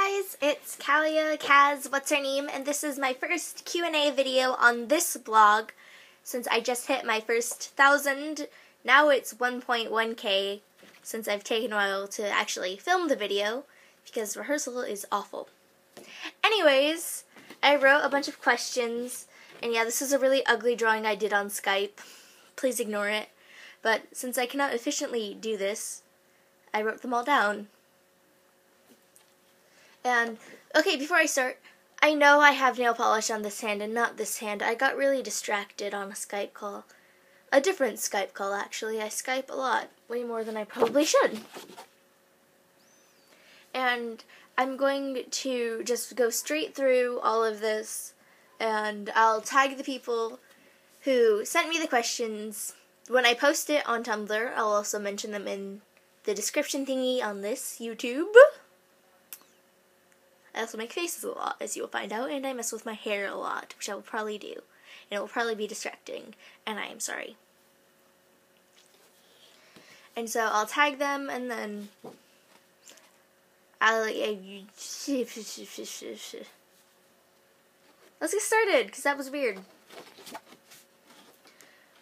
guys, it's Kaz, what's her name, and this is my first Q&A video on this blog since I just hit my first 1,000. Now it's 1.1k since I've taken a while to actually film the video because rehearsal is awful. Anyways, I wrote a bunch of questions, and yeah, this is a really ugly drawing I did on Skype. Please ignore it. But since I cannot efficiently do this, I wrote them all down. And, okay, before I start, I know I have nail polish on this hand and not this hand. I got really distracted on a Skype call. A different Skype call, actually. I Skype a lot, way more than I probably should. And I'm going to just go straight through all of this, and I'll tag the people who sent me the questions. When I post it on Tumblr, I'll also mention them in the description thingy on this YouTube. I also make faces a lot, as you will find out, and I mess with my hair a lot, which I will probably do. And it will probably be distracting, and I am sorry. And so I'll tag them, and then let's get started, because that was weird.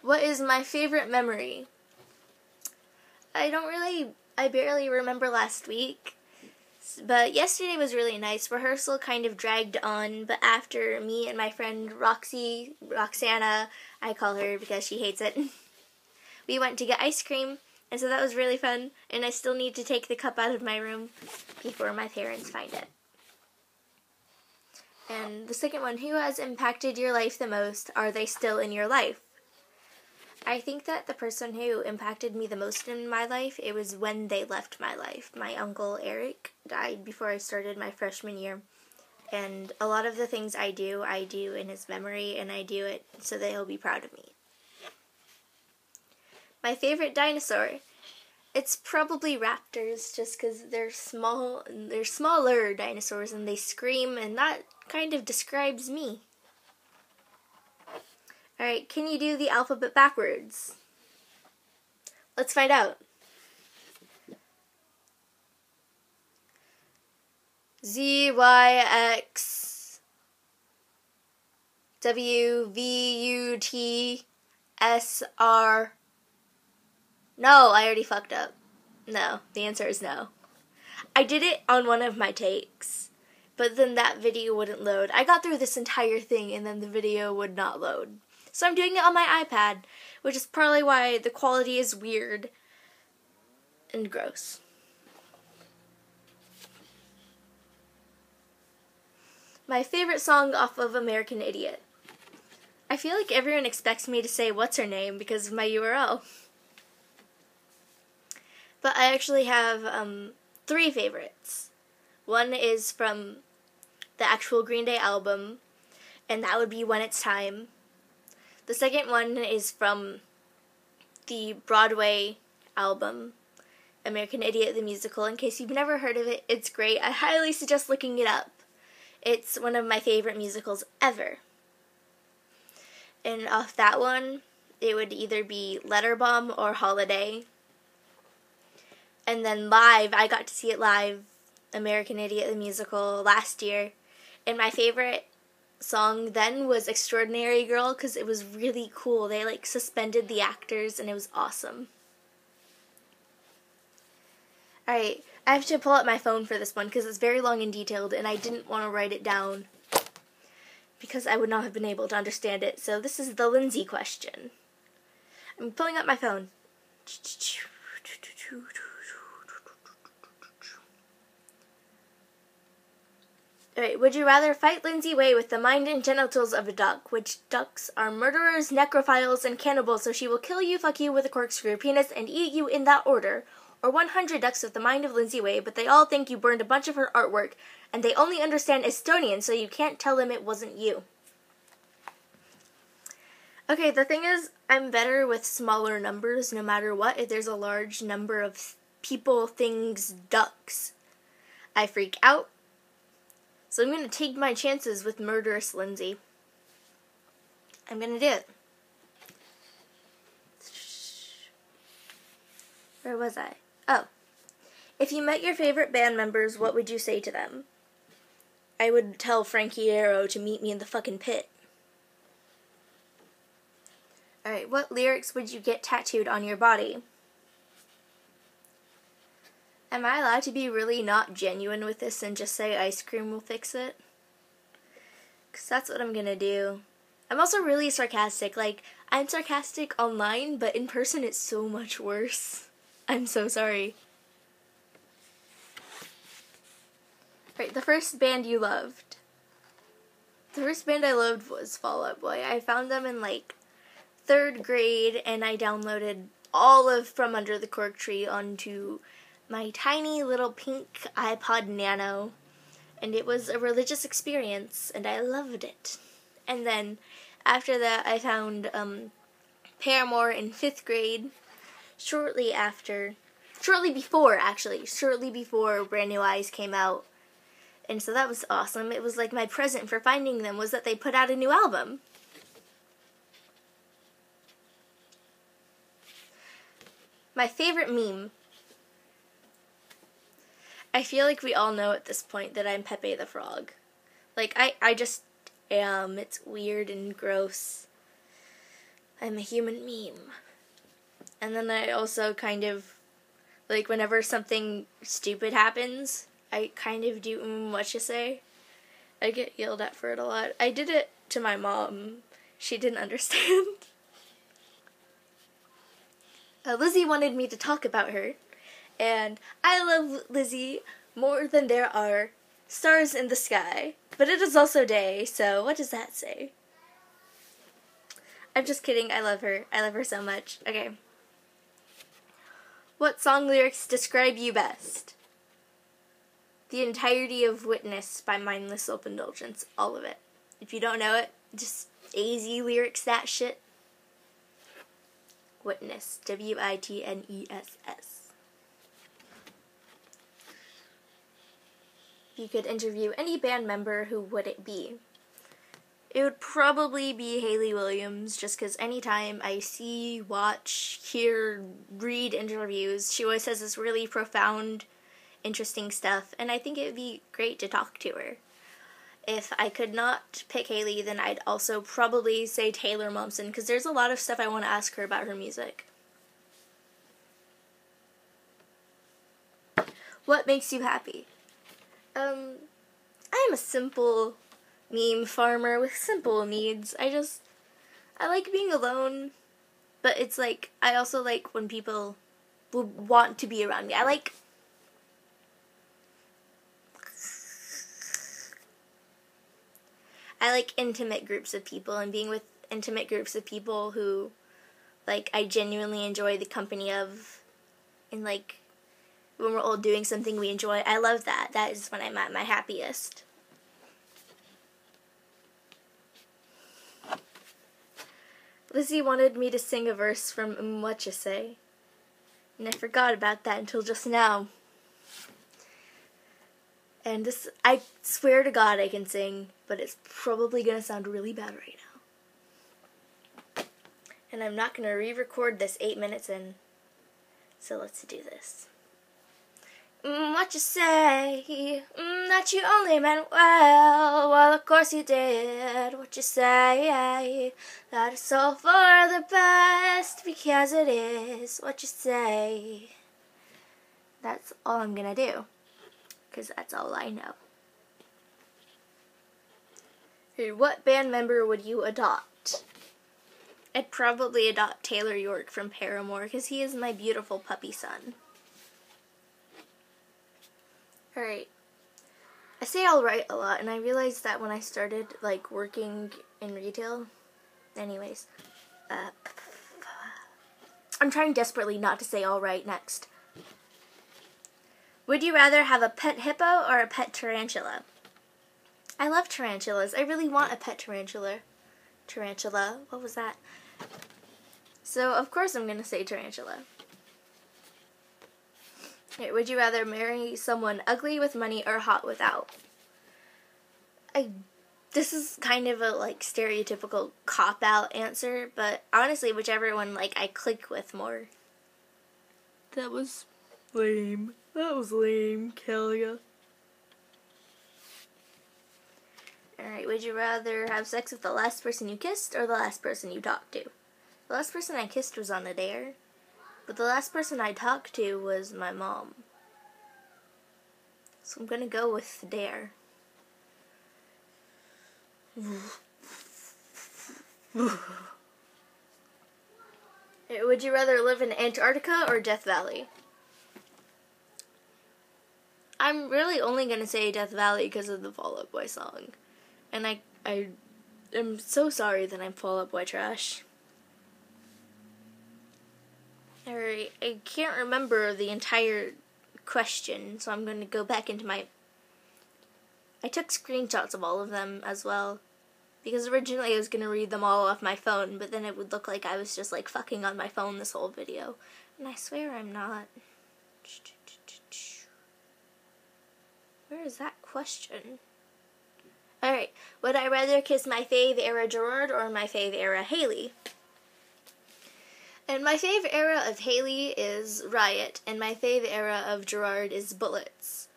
What is my favorite memory? I barely remember last week. But yesterday was really nice. Rehearsal kind of dragged on, but after me and my friend Roxana, I call her because she hates it, we went to get ice cream, and so that was really fun, and I still need to take the cup out of my room before my parents find it. And the second one, who has impacted your life the most? Are they still in your life? I think that the person who impacted me the most in my life, it was when they left my life. My uncle Eric died before I started my freshman year, and a lot of the things I do in his memory, and I do it so that he'll be proud of me. My favorite dinosaur, it's probably raptors, just because they're small, they're smaller dinosaurs, and they scream, and that kind of describes me. Alright, can you do the alphabet backwards? Let's find out. Z, Y, X, W, V, U, T, S, R. No, I already fucked up. No, the answer is no. I did it on one of my takes, but then that video wouldn't load. I got through this entire thing and then the video would not load. So I'm doing it on my iPad, which is probably why the quality is weird and gross. My favorite song off of American Idiot. I feel like everyone expects me to say what's her name because of my URL. But I actually have 3 favorites. One is from the actual Green Day album, and that would be When It's Time. The second one is from the Broadway album, American Idiot the Musical. In case you've never heard of it, it's great. I highly suggest looking it up. It's one of my favorite musicals ever. And off that one, it would either be Letterbomb or Holiday. And then live, I got to see it live, American Idiot the Musical, last year. And my favorite song then was Extraordinary Girl because it was really cool. They suspended the actors and it was awesome. Alright, I have to pull up my phone for this one because it's very long and detailed and I didn't want to write it down because I would not have been able to understand it. So this is the Lindsay question. I'm pulling up my phone. Alright, would you rather fight Lindsay Way with the mind and genitals of a duck, which ducks are murderers, necrophiles, and cannibals, so she will kill you, fuck you with a corkscrew penis, and eat you in that order, or 100 ducks with the mind of Lindsay Way, but they all think you burned a bunch of her artwork, and they only understand Estonian, so you can't tell them it wasn't you? Okay, the thing is, I'm better with smaller numbers no matter what. If there's a large number of people, things, ducks, I freak out. So I'm going to take my chances with murderous Lindsay. I'm going to do it. Where was I? Oh. If you met your favorite band members, what would you say to them? I would tell Frankie Arrow to meet me in the fucking pit. Alright, what lyrics would you get tattooed on your body? Am I allowed to be really not genuine with this and just say ice cream will fix it? Because that's what I'm gonna do. I'm also really sarcastic. Like, I'm sarcastic online, but in person it's so much worse. I'm so sorry. Right, the first band you loved. The first band I loved was Fall Out Boy. I found them in like 3rd grade, and I downloaded all of From Under the Cork Tree onto my tiny little pink iPod Nano, and it was a religious experience, and I loved it. And then after that, I found Paramore in 5th grade, shortly before Brand New Eyes came out. And so that was awesome. It was like my present for finding them was that they put out a new album. My favorite meme. I feel like we all know at this point that I'm Pepe the Frog. Like, I just am. It's weird and gross. I'm a human meme. And then I also kind of, like, whenever something stupid happens, I kind of do what you say. I get yelled at for it a lot. I did it to my mom. She didn't understand. Lizzie wanted me to talk about her, and I love Lizzie more than there are stars in the sky. But it is also day, so what does that say? I'm just kidding. I love her. I love her so much. Okay. What song lyrics describe you best? The entirety of Witness by Mindless Self-Indulgence. All of it. If you don't know it, just AZ lyrics that shit. Witness. W-I-T-N-E-S-S. If you could interview any band member, who would it be? It would probably be Hayley Williams, just because anytime I see, watch, hear, read interviews, she always says this really profound, interesting stuff, and I think it would be great to talk to her. If I could not pick Hayley, then I'd also probably say Taylor Momsen, because there's a lot of stuff I want to ask her about her music. What makes you happy? I am a simple meme farmer with simple needs. I like being alone, but it's like, I also like when people will want to be around me. I like intimate groups of people, and being with intimate groups of people who, like, I genuinely enjoy the company of, and, like, when we're all doing something we enjoy. I love that. That is when I'm at my happiest. Lizzie wanted me to sing a verse from What You Say, and I forgot about that until just now. And this, I swear to God I can sing, but it's probably going to sound really bad right now. And I'm not going to re-record this 8 minutes in, so let's do this. What you say, that you only meant well, of course you did. What you say, that it's all for the best, because it is. What you say, that's all I'm gonna do, because that's all I know. Hey, what band member would you adopt? I'd probably adopt Taylor York from Paramore, because he is my beautiful puppy son. Alright, I say alright a lot, and I realized that when I started, like, working in retail. Anyways, I'm trying desperately not to say alright next. Would you rather have a pet hippo or a pet tarantula? I love tarantulas. I really want a pet tarantula. Tarantula, what was that? So, of course I'm going to say tarantula. Okay, would you rather marry someone ugly with money or hot without? This is kind of a, like, stereotypical cop-out answer, but honestly, whichever one, like, I click with more. That was lame. That was lame, Kelly. Alright, would you rather have sex with the last person you kissed or the last person you talked to? The last person I kissed was on a dare, but the last person I talked to was my mom. So I'm gonna go with the dare. Would you rather live in Antarctica or Death Valley? I'm really only gonna say Death Valley because of the Fall Out Boy song. And I am so sorry that I'm Fall Out Boy trash. Alright, I can't remember the entire question, so I'm going to go back into my... I took screenshots of all of them as well, because originally I was going to read them all off my phone, but then it would look like I was just like fucking on my phone this whole video. And I swear I'm not. Where is that question? Alright, would I rather kiss my fave era Gerard or my fave era Haley? And my fave era of Haley is Riot, and my fave era of Gerard is Bullets.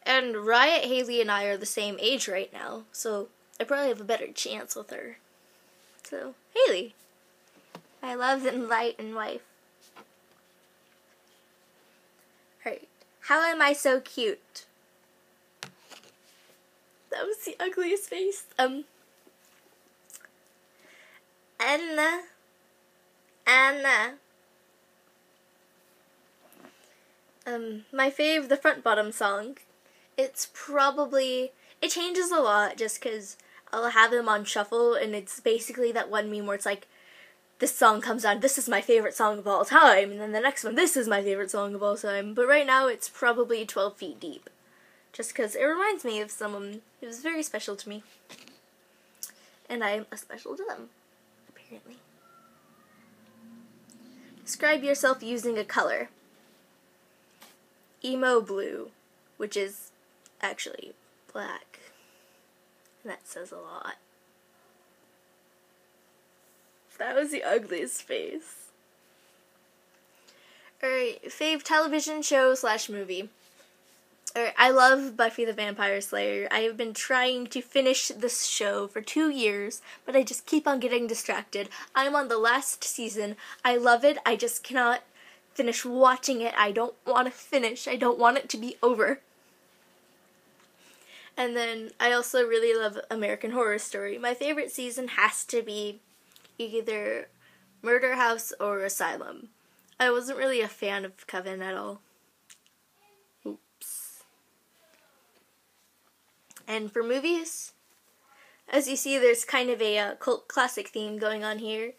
And Riot, Haley, and I are the same age right now, so I probably have a better chance with her. So, Haley. I love and light and wife. Alright, how am I so cute? That was the ugliest face. Anna. My fave, the front bottom song. It's probably, it changes a lot just because I'll have them on shuffle and it's basically that one meme where it's like, this song comes on, this is my favorite song of all time, and then the next one, this is my favorite song of all time. But right now it's probably 12 Feet Deep. Just because it reminds me of someone who was very special to me. And I am special to them, apparently. Describe yourself using a color. Emo blue, which is actually black. And that says a lot. That was the ugliest face. Alright, fave television show / movie. Alright, I love Buffy the Vampire Slayer. I have been trying to finish this show for 2 years, but I just keep on getting distracted. I'm on the last season. I love it. I just cannot finish watching it. I don't want to finish. I don't want it to be over. And then I also really love American Horror Story. My favorite season has to be either Murder House or Asylum. I wasn't really a fan of Coven at all. And for movies, as you see, there's kind of a cult classic theme going on here.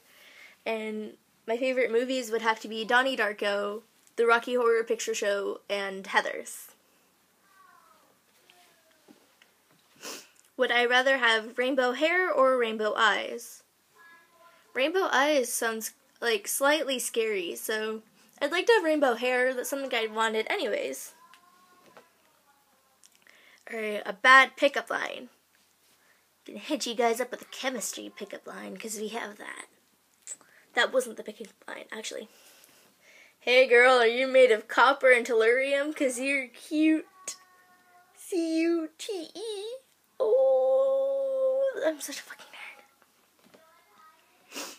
And my favorite movies would have to be Donnie Darko, The Rocky Horror Picture Show, and Heathers. Would I rather have rainbow hair or rainbow eyes? Rainbow eyes sounds like slightly scary, so I'd like to have rainbow hair. That's something I wanted anyways. Alright, a bad pickup line. I'm gonna hit you guys up with a chemistry pickup line, because we have that. That wasn't the pickup line, actually. Hey girl, are you made of copper and tellurium? Because you're cute. C-U-T-E. Oh, I'm such a fucking nerd.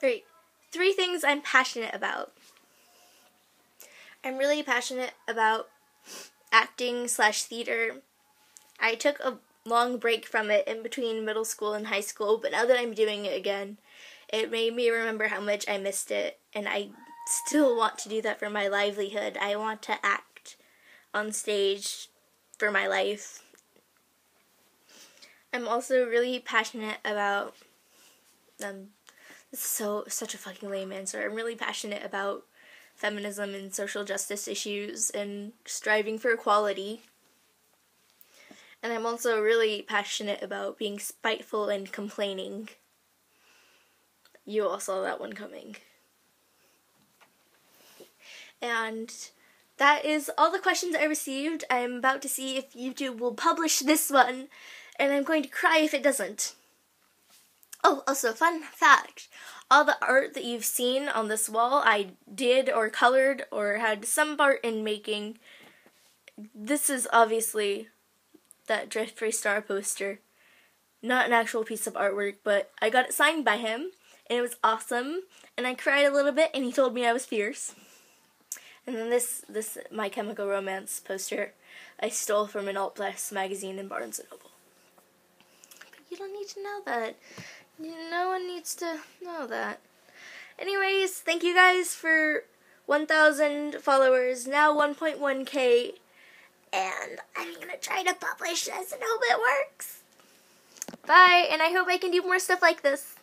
Alright, 3 things I'm passionate about. I'm really passionate about acting / theater. I took a long break from it in between middle school and high school, but now that I'm doing it again, it made me remember how much I missed it, and I still want to do that for my livelihood. I want to act on stage for my life. I'm also really passionate about, this is such a fucking lame answer. I'm really passionate about feminism and social justice issues and striving for equality. And I'm also really passionate about being spiteful and complaining. You all saw that one coming. And that is all the questions I received. I'm about to see if YouTube will publish this one, and I'm going to cry if it doesn't. Oh, also, fun fact. All the art that you've seen on this wall, I did or colored or had some part in making. This is obviously that Drift Free Star poster. not an actual piece of artwork, but I got it signed by him, and it was awesome, and I cried a little bit, and he told me I was fierce. And then this My Chemical Romance poster I stole from an Alt Plus magazine in Barnes & Noble. But you don't need to know that. No one needs to know that. Anyways, thank you guys for 1,000 followers, now 1.1k, and I'm gonna try to publish this and hope it works. Bye, and I hope I can do more stuff like this.